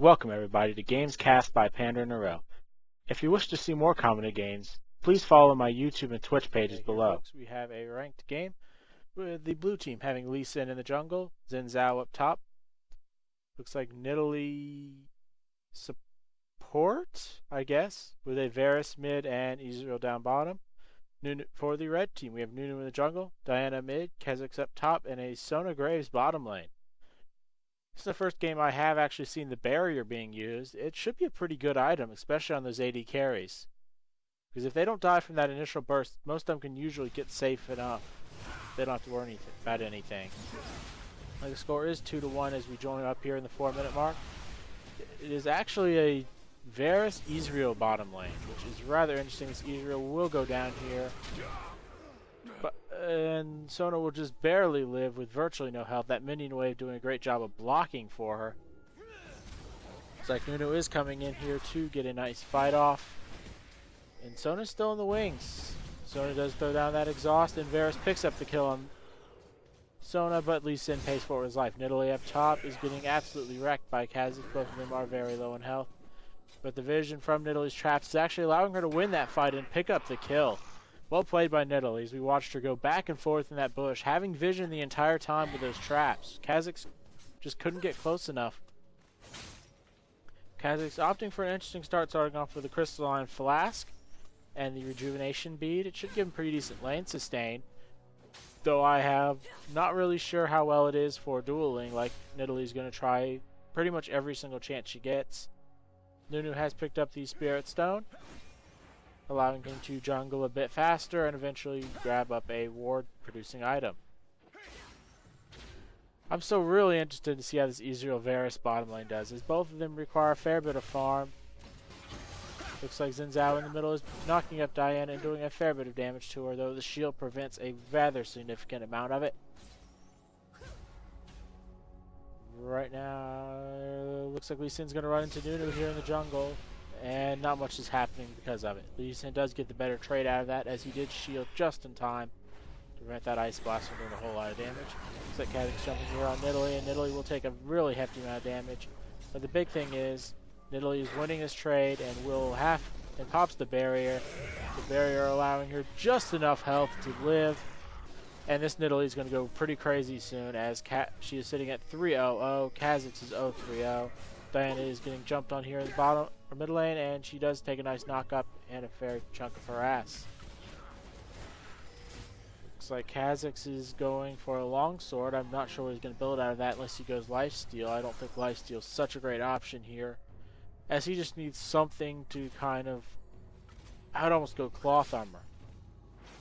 Welcome everybody to Games Cast by PanderNyrl. If you wish to see more commented games, please follow my YouTube and Twitch pages below. Folks, we have a ranked game with the blue team having Lee Sin in the jungle, XinZhao up top. Looks like Nidalee support, I guess, with a Varus mid and Ezreal down bottom. Nunu, for the red team, we have Nunu in the jungle, Diana mid, Kha'Zix up top, and a Sona Graves bottom lane. This is the first game I have actually seen the barrier being used. It should be a pretty good item, especially on those AD carries. Because if they don't die from that initial burst, most of them can usually get safe enough. They don't have to worry about anything. The score is 2-1 as we join up here in the 4-minute mark. It is actually a Varus Ezreal bottom lane, which is rather interesting. This Ezreal will go down here. And Sona will just barely live with virtually no health. That minion wave doing a great job of blocking for her. Looks like Nunu is coming in here to get a nice fight off. And Sona's still in the wings. Sona does throw down that exhaust, and Varus picks up the kill on Sona, but Lee Sin pays for his life. Nidalee up top is getting absolutely wrecked by Kha'Zix. Both of them are very low in health. But the vision from Nidalee's traps is actually allowing her to win that fight and pick up the kill. Well played by Nidalee as we watched her go back and forth in that bush, having vision the entire time with those traps. Kha'Zix just couldn't get close enough. Kha'Zix opting for an interesting start, starting off with the crystalline flask and the rejuvenation bead. It should give him pretty decent lane sustain, though I have not really sure how well it is for dueling. Like, Nidalee's going to try pretty much every single chance she gets. Nunu has picked up the Spirit Stone, allowing him to jungle a bit faster and eventually grab up a ward-producing item. I'm still really interested to see how this Ezreal Varus bottom lane does, as both of them require a fair bit of farm. Looks like XinZhao in the middle is knocking up Diana and doing a fair bit of damage to her, though the shield prevents a rather significant amount of it. Right now, looks like Lee Sin's going to run into Nunu here in the jungle. And not much is happening because of it. Lee Sin does get the better trade out of that, as he did shield just in time to prevent that Ice Blast from doing a whole lot of damage. Looks like Kha'Zix jumping here on Nidalee, and Nidalee will take a really hefty amount of damage. But the big thing is, Nidalee is winning this trade and pops the barrier. The barrier allowing her just enough health to live. And this Nidalee is going to go pretty crazy soon, as she is sitting at 3-0-0. Kha'Zix is 0-3-0. Diana is getting jumped on here in the bottom or mid lane, and she does take a nice knock up and a fair chunk of her ass. Looks like Kha'Zix is going for a longsword. I'm not sure what he's going to build out of that unless he goes lifesteal. I don't think lifesteal is such a great option here, as he just needs something to kind of, I'd almost go cloth armor.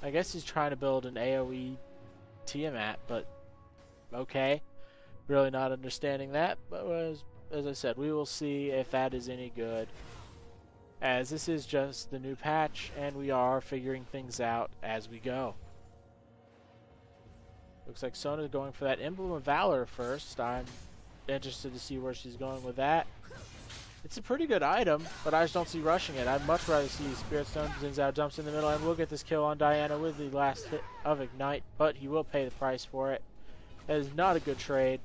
I guess he's trying to build an AoE Tiamat, but okay. Really not understanding that, but as I said, we will see if that is any good, as this is just the new patch and we are figuring things out as we go. Looks like Sona is going for that Emblem of Valor first. I'm interested to see where she's going with that. It's a pretty good item, but I just don't see rushing it. I'd much rather see Spirit Stone. XinZhao jumps in the middle, and we'll get this kill on Diana with the last hit of Ignite, but he will pay the price for it. That is not a good trade,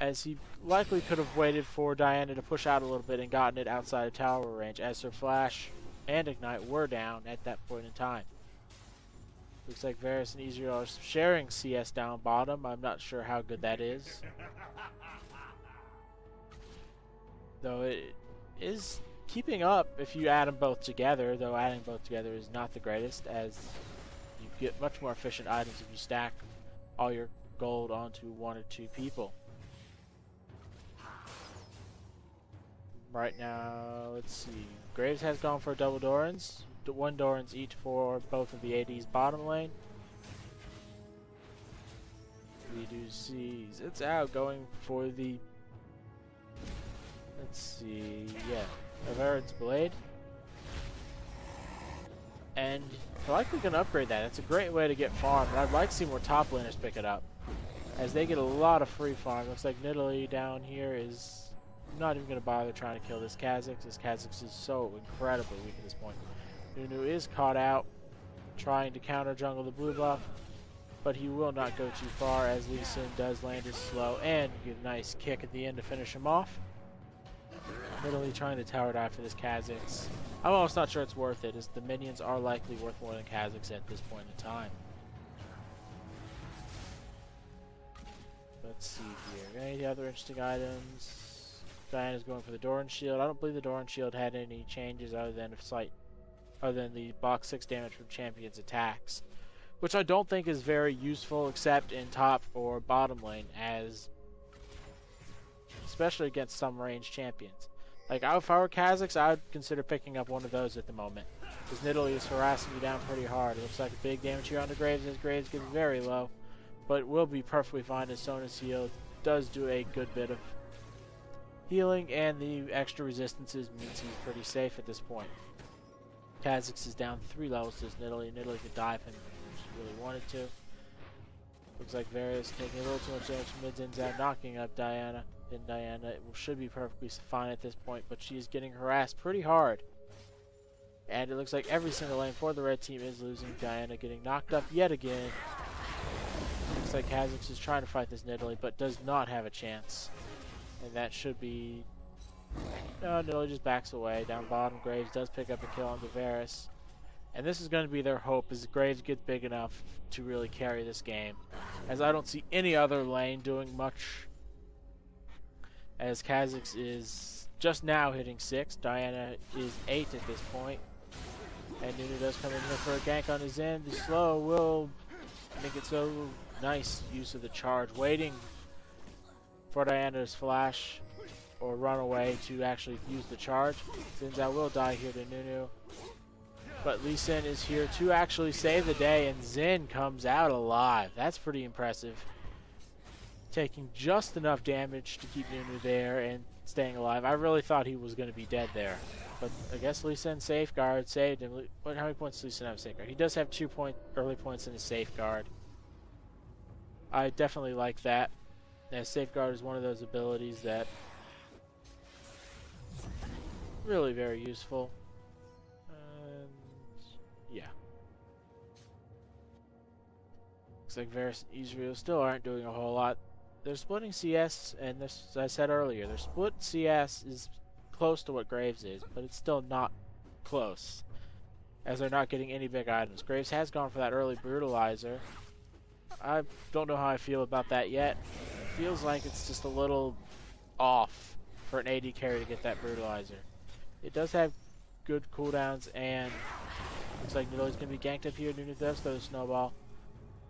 as he likely could have waited for Diana to push out a little bit and gotten it outside of tower range, as her Flash and Ignite were down at that point in time. Looks like Varus and Ezreal are sharing CS down bottom. I'm not sure how good that is, though it is keeping up if you add them both together, though adding both together is not the greatest, as you get much more efficient items if you stack all your gold onto one or two people. Right now, let's see. Graves has gone for double Dorans. One Dorans each for both of the AD's bottom lane. We do see XinZhao going for the, let's see, yeah, Avarid's Blade. And they're likely going to upgrade that. It's a great way to get farm, and I'd like to see more top laners pick it up, as they get a lot of free farm. Looks like Nidalee down here is not even going to bother trying to kill this Kha'Zix. This Kha'Zix is so incredibly weak at this point. Nunu is caught out trying to counter jungle the blue buff, but he will not go too far, as Lee Sin does land his slow and get a nice kick at the end to finish him off. Literally trying to tower dive for this Kha'Zix. I'm almost not sure it's worth it, as the minions are likely worth more than Kha'Zix at this point in time. Let's see here. Any other interesting items? Diana's going for the Doran Shield. I don't believe the Doran Shield had any changes other than the box 6 damage from champions' attacks, which I don't think is very useful except in top or bottom lane, as especially against some ranged champions. Like, if I were Kha'Zix, I would consider picking up one of those at the moment, because Nidalee is harassing you down pretty hard. It looks like a big damage here on the Graves, as Graves gets very low, but will be perfectly fine as Sona's heal does do a good bit of healing, and the extra resistances means he's pretty safe at this point. Kha'Zix is down 3 levels to Nidalee. Nidalee could dive him if she really wanted to. Looks like Varus taking a little too much damage from mid out, knocking up Diana. And Diana should be perfectly fine at this point, but she is getting harassed pretty hard. And it looks like every single lane for the red team is losing. Diana getting knocked up yet again. Looks like Kha'Zix is trying to fight this Nidalee, but does not have a chance. And that should be... No, Nidalee just backs away. Down bottom, Graves does pick up a kill on Varus. And this is going to be their hope, as Graves gets big enough to really carry this game. As I don't see any other lane doing much, as Kha'Zix is just now hitting 6. Diana is 8 at this point. And Nunu does come in here for a gank on his end. The slow will make it so nice use of the charge, waiting for Diana's flash or run away to actually use the charge. XinZhao will die here to Nunu. But Lee Sin is here to actually save the day, and Xin comes out alive. That's pretty impressive. Taking just enough damage to keep Nunu there and staying alive. I really thought he was going to be dead there. But I guess Lee Sin safeguard saved him. How many points does Lee Sin have safeguard? He does have 2 early points in his safeguard. I definitely like that. As safeguard is one of those abilities that really very useful. Yeah. Looks like Varus and Ezreal still aren't doing a whole lot. They're splitting CS, and this, as I said earlier, their split CS is close to what Graves is, but it's still not close, as they're not getting any big items. Graves has gone for that early Brutalizer. I don't know how I feel about that yet. It feels like it's just a little off for an AD carry to get that Brutalizer. It does have good cooldowns, and looks like Nidalee's going to be ganked up here. Nunu does throw the snowball,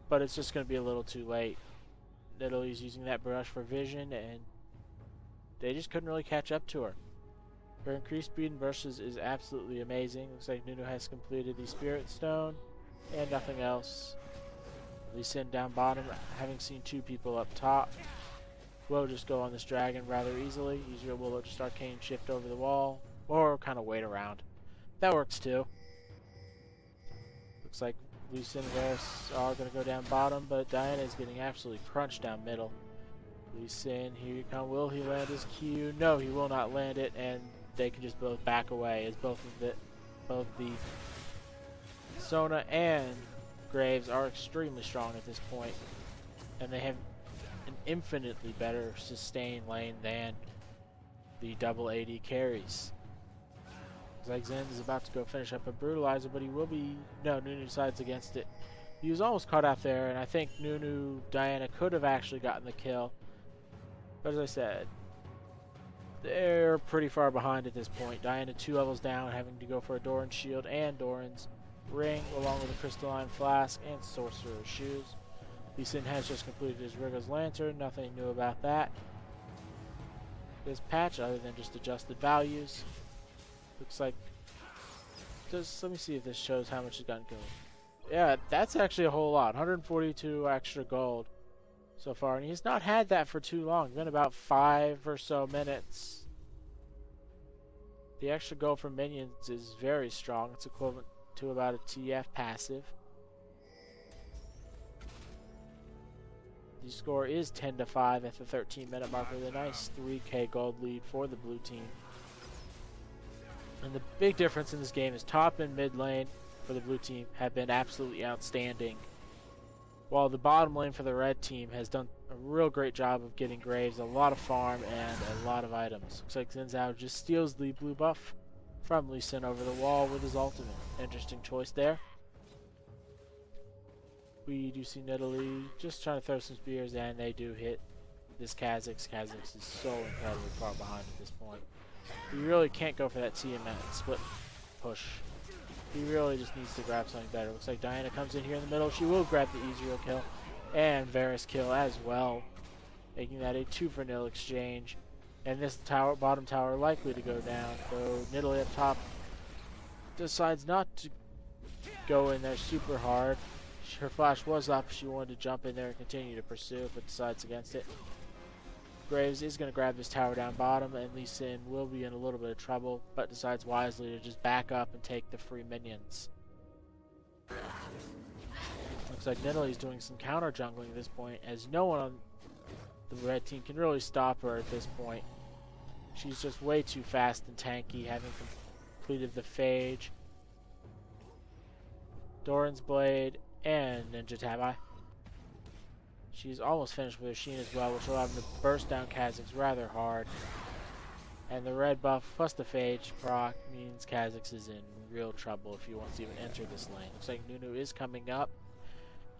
but it's just going to be a little too late. Nidalee's using that brush for vision, and they just couldn't really catch up to her. Her increased speed and brushes is absolutely amazing. Looks like Nunu has completed the Spirit Stone and nothing else. Lee Sin down bottom, having seen 2 people up top. Will just go on this dragon rather easily. Ezreal will just arcane shift over the wall, or kind of wait around. That works too. Looks like Lee Sin and Varus are going to go down bottom, but Diana is getting absolutely crunched down middle. Lee Sin, here you come. Will he land his Q? No, he will not land it, and they can just both back away, as both the Sona and Graves are extremely strong at this point, and they have an infinitely better sustain lane than the double AD carries. Looks like Zen is about to go finish up a Brutalizer, but he will be... No, Nunu decides against it. He was almost caught out there, and I think Diana could have actually gotten the kill. But as I said, they're pretty far behind at this point. Diana 2 levels down, having to go for a Doran Shield and Doran's Ring, along with a Crystalline Flask and Sorcerer's Shoes. Lee Sin has just completed his Rigger's Lantern, nothing new about that. This patch, other than just adjusted values. Looks like... let me see if this shows how much he's gotten gold. Yeah, that's actually a whole lot. 142 extra gold so far, and he's not had that for too long. It's been about 5 or so minutes. The extra gold from minions is very strong. It's equivalent to about a TF passive. The score is 10-5 at the 13-minute mark with a nice 3k gold lead for the blue team. And the big difference in this game is top and mid lane for the blue team have been absolutely outstanding, while the bottom lane for the red team has done a real great job of getting Graves, a lot of farm, and a lot of items. Looks like XinZhao just steals the blue buff from Lee Sin over the wall with his ultimate. Interesting choice there. We do see Nidalee just trying to throw some spears, and they do hit this Kha'Zix. Kha'Zix is so incredibly far behind at this point. He really can't go for that Tiamat split push. He really just needs to grab something better. Looks like Diana comes in here in the middle. She will grab the Ezreal kill and Varus kill as well, making that a 2-for-0 exchange. And this tower, bottom tower, likely to go down. So Nidalee up top decides not to go in there super hard. Her flash was up. She wanted to jump in there and continue to pursue, but decides against it. Graves is going to grab this tower down bottom, and Lee Sin will be in a little bit of trouble, but decides wisely to just back up and take the free minions. Looks like Nidalee is doing some counter jungling at this point, as no one on the red team can really stop her at this point. She's just way too fast and tanky, having completed the Phage, Doran's Blade, and Ninja Tabi. She's almost finished with her Sheen as well, which will allow him to burst down Kha'Zix rather hard. And the red buff plus the Phage proc means Kha'Zix is in real trouble if he wants to even enter this lane. Looks like Nunu is coming up.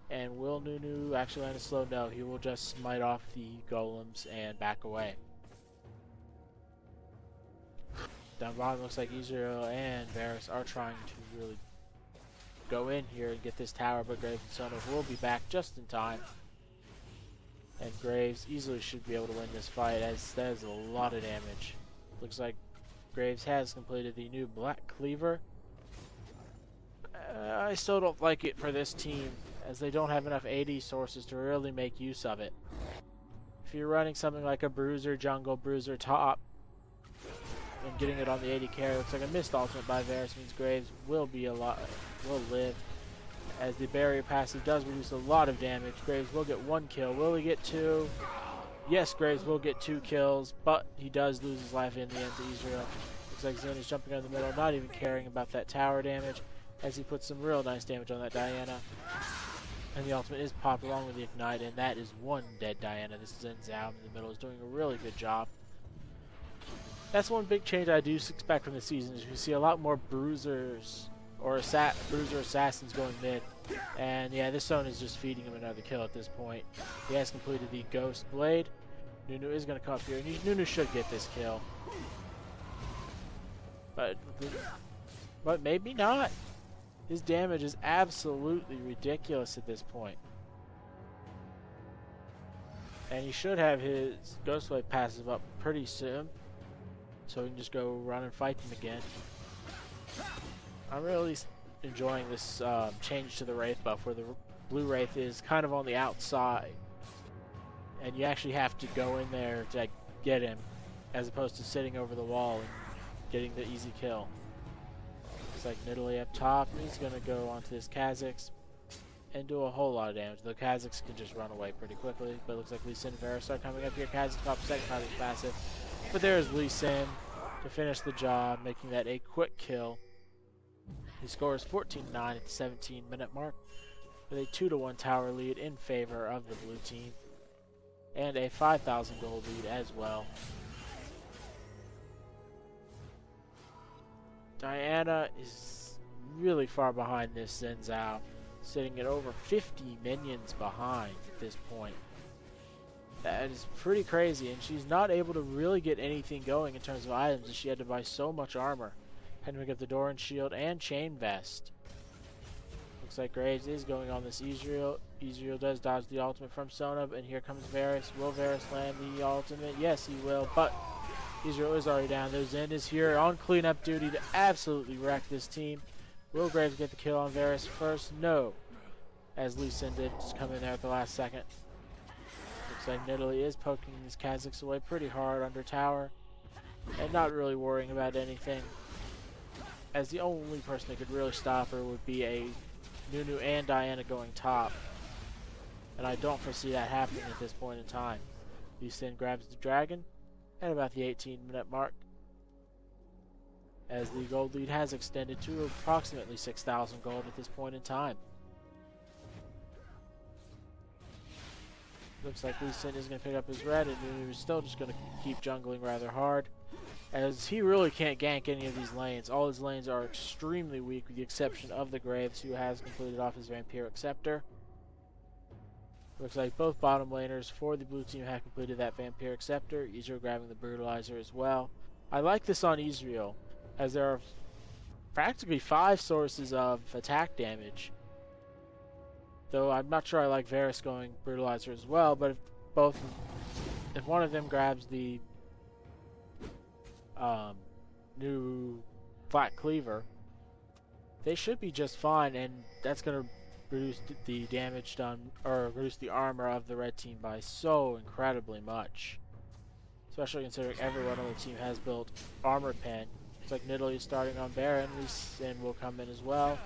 And will Nunu actually land a slow? No, he will just smite off the golems and back away. Down bottom looks like Ezreal and Varus are trying to really go in here and get this tower, but Graves and Sona will be back just in time. And Graves easily should be able to win this fight, as that is a lot of damage. Looks like Graves has completed the new Black Cleaver. I still don't like it for this team, as they don't have enough AD sources to really make use of it. If you're running something like a Bruiser jungle, Bruiser top, and getting it on the AD carry, looks like a missed ultimate by Varus means Graves will live. As the barrier passive does reduce a lot of damage. Graves will get 1 kill. Will he get 2? Yes, Graves will get 2 kills, but he does lose his life in the end to Ezreal. Looks like Zen is jumping in the middle, not even caring about that tower damage, as he puts some real nice damage on that Diana. And the ultimate is popped along with the Ignite, and that is 1 dead Diana. This is XinZhao in the middle, is doing a really good job. That's one big change I do expect from the season, is we see a lot more bruisers or bruiser assassins going mid. And yeah, this Sona is just feeding him another kill at this point. He has completed the Ghost Blade. Nunu is going to come up here, and Nunu should get this kill. But maybe not. His damage is absolutely ridiculous at this point. And he should have his Ghost Blade passive up pretty soon, so we can just go run and fight them again. I'm really enjoying this change to the Wraith buff, where the blue Wraith is kind of on the outside, and you actually have to go in there to get him, as opposed to sitting over the wall and getting the easy kill. Looks like Nidalee up top. He's going to go onto this Kha'Zix and do a whole lot of damage. The Kha'Zix can just run away pretty quickly, but it looks like Lee Sin and Varus are coming up here. Kha'Zix pops second Kha'Zix passive, but there's Lee Sin to finish the job, making that a quick kill. He scores 14-9 at the 17-minute mark, with a 2-1 tower lead in favor of the blue team, and a 5,000 gold lead as well. Diana is really far behind this XinZhao, sitting at over 50 minions behind at this point. That is pretty crazy, and she's not able to really get anything going in terms of items, as she had to buy so much armor. Had to pick up the Doran Shield and Chain Vest. Looks like Graves is going on this Ezreal. Ezreal does dodge the ultimate from Sona, and here comes Varus. Will Varus land the ultimate? Yes, he will, but Ezreal is already down. Their Zen is here on cleanup duty to absolutely wreck this team. Will Graves get the kill on Varus first? No, as Lee Sin did just come in there at the last second. Looks like Nidalee is poking these Kha'Zix away pretty hard under tower, and not really worrying about anything, as the only person that could really stop her would be a Nunu and Diana going top. And I don't foresee that happening at this point in time. Lee Sin grabs the dragon at about the 18-minute mark, as the gold lead has extended to approximately 6,000 gold at this point in time. Looks like Lee Sin is going to pick up his red, and Nunu is still just going to keep jungling rather hard, as he really can't gank any of these lanes. All his lanes are extremely weak, with the exception of the Graves, who has completed off his Vampiric Scepter. Looks like both bottom laners for the blue team have completed that Vampiric Scepter. Ezreal grabbing the Brutalizer as well. I like this on Ezreal, as there are practically 5 sources of attack damage. Though I'm not sure I like Varus going Brutalizer as well, but if one of them grabs the new Flat Cleaver, they should be just fine, and that's going to reduce the damage done, or reduce the armor of the red team by so incredibly much. Especially considering everyone on the team has built armor pen. Looks like Nidalee is starting on Baron, and will come in as well.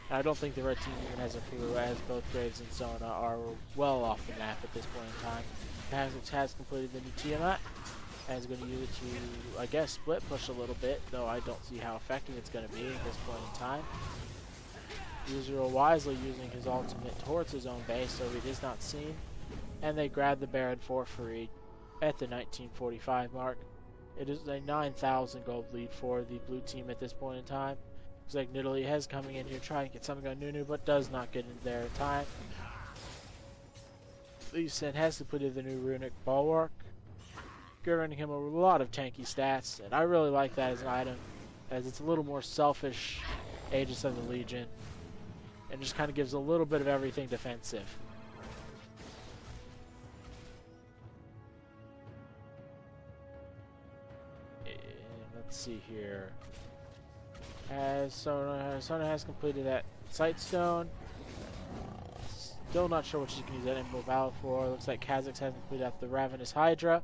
And I don't think the red team even has a clue, as both Graves and Sona are well off the map at this point in time. Kha'Zix has completed the new Tiamat, and is going to use it to, I guess, split push a little bit, though I don't see how effective it's going to be at this point in time. Ezreal wisely using his ultimate towards his own base, so it is not seen. And they grab the Baron for free at the 1945 mark. It is a 9,000 gold lead for the blue team at this point in time. Looks like Nidalee has coming in here trying to get something on Nunu, but does not get in there in time. Lee Sin has completed the new Runic Bulwark, giving him a lot of tanky stats, and I really like that as an item, as it's a little more selfish Aegis of the Legion, and just kind of gives a little bit of everything defensive. And let's see here. As Sona has completed that Sightstone. Still not sure what she's going to use that Emerald Valor for. Looks like Kha'Zix has completed out the Ravenous Hydra.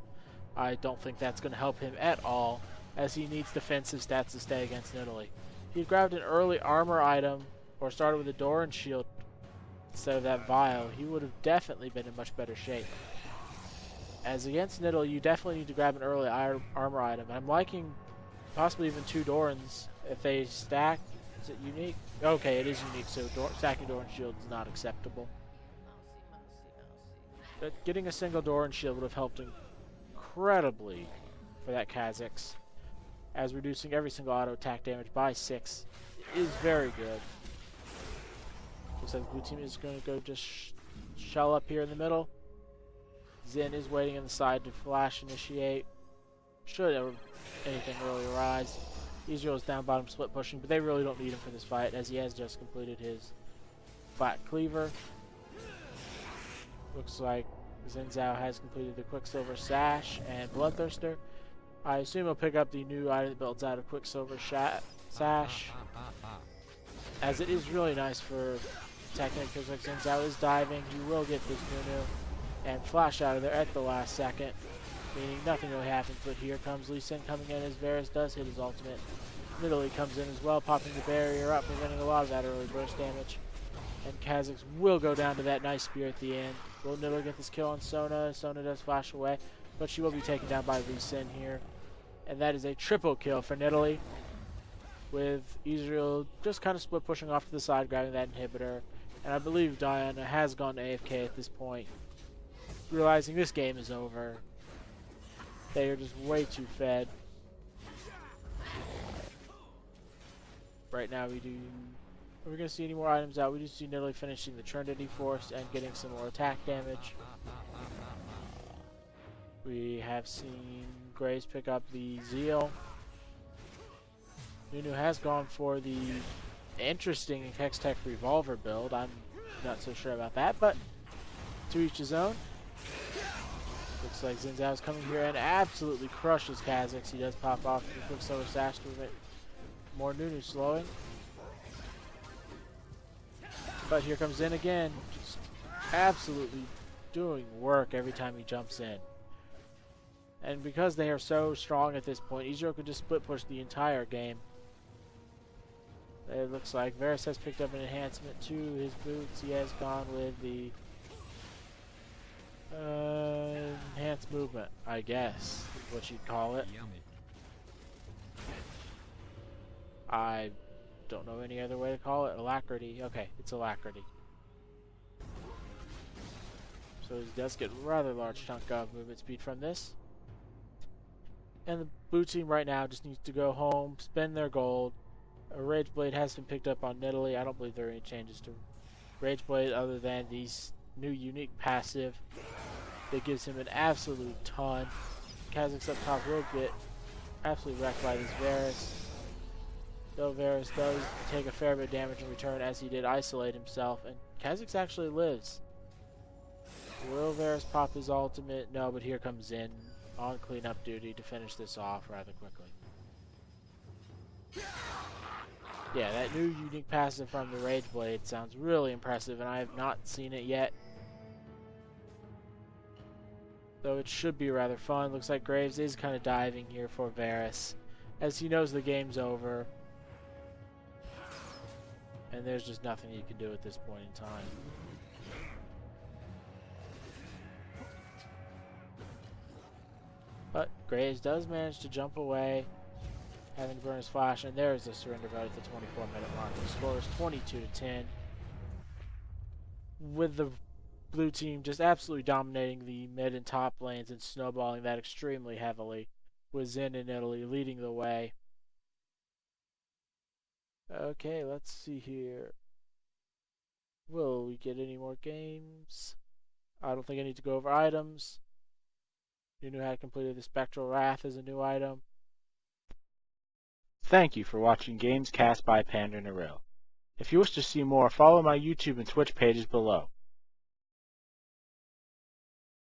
I don't think that's going to help him at all, as he needs defensive stats to stay against Nidalee. He grabbed an early armor item, or started with a Doran Shield instead of that Vial, he would have definitely been in much better shape. As against Nidalee, you definitely need to grab an early armor item. I'm liking possibly even 2 Dorans if they stack. Is it unique? Okay, it is unique, so stacking Doran Shield is not acceptable. But getting a single Doran Shield would have helped incredibly for that Kha'Zix, as reducing every single auto attack damage by 6 is very good. Looks like the blue team is going to go just shell up here in the middle. Xin is waiting on the side to flash initiate. Should anything really arise. Ezreal is down bottom split pushing, but they really don't need him for this fight, as he has just completed his Flat Cleaver. Looks like XinZhao has completed the Quicksilver Sash and Bloodthirster. I assume he'll pick up the new item that builds out of Quicksilver Sash, as it is really nice for attacking, because like XinZhao is diving. He will get this Nunu and flash out of there at the last second, meaning nothing really happens. But here comes Lee Sin coming in, as Varus does hit his ultimate. Nidalee comes in as well, popping the barrier up, preventing a lot of that early burst damage. And Kha'Zix will go down to that nice spear at the end. Will Nidalee get this kill on Sona? Sona does flash away, but she will be taken down by Lee Sin here. And that is a triple kill for Nidalee, with Ezreal just kind of split pushing off to the side, grabbing that inhibitor. And I believe Diana has gone to AFK at this point, realizing this game is over. They are just way too fed. Right now are we going to see any more items out? We do see Nidalee finishing the Trinity Force and getting some more attack damage. We have seen Graves pick up the Zeal. Nunu has gone for the interesting Hextech Revolver build. I'm not so sure about that, but to each his own. Looks like XinZhao is coming here and absolutely crushes Kha'Zix. He does pop off the Quicksilver Sash to prevent more Nunu slowing. But here comes in again, just absolutely doing work every time he jumps in. And because they are so strong at this point, Ezreal could just split push the entire game. It looks like Varus has picked up an enhancement to his boots. He has gone with the enhanced movement, I guess, is what you'd call it. I don't know any other way to call it. Alacrity. Okay, it's Alacrity. so he does get a rather large chunk of movement speed from this. And the blue team right now just needs to go home, spend their gold. A Rage Blade has been picked up on Nidalee. I don't believe there are any changes to Rage Blade other than these new unique passive that gives him an absolute ton. Kha'Zix up top will get absolutely wrecked by this Varus. Though Varus does take a fair bit of damage in return as he did isolate himself, and Kha'Zix actually lives. Will Varus pop his ultimate? No, but here comes Xin on cleanup duty to finish this off rather quickly. Yeah, that new unique passive from the Rage Blade sounds really impressive, and I have not seen it yet. Though it should be rather fun. Looks like Graves is kind of diving here for Varus, as he knows the game's over. And there's just nothing you can do at this point in time. But Graves does manage to jump away, having to burn his flash, and there's the surrender vote at the 24-minute mark. The score is 22-10, with the blue team just absolutely dominating the mid and top lanes and snowballing that extremely heavily, with Xin and Nidalee leading the way. Okay, let's see here. Will we get any more games? I don't think I need to go over items. Nunu had completed the Spectral Wrath as a new item. Thank you for watching Games Cast by PanderNyrl. If you wish to see more, follow my YouTube and Twitch pages below.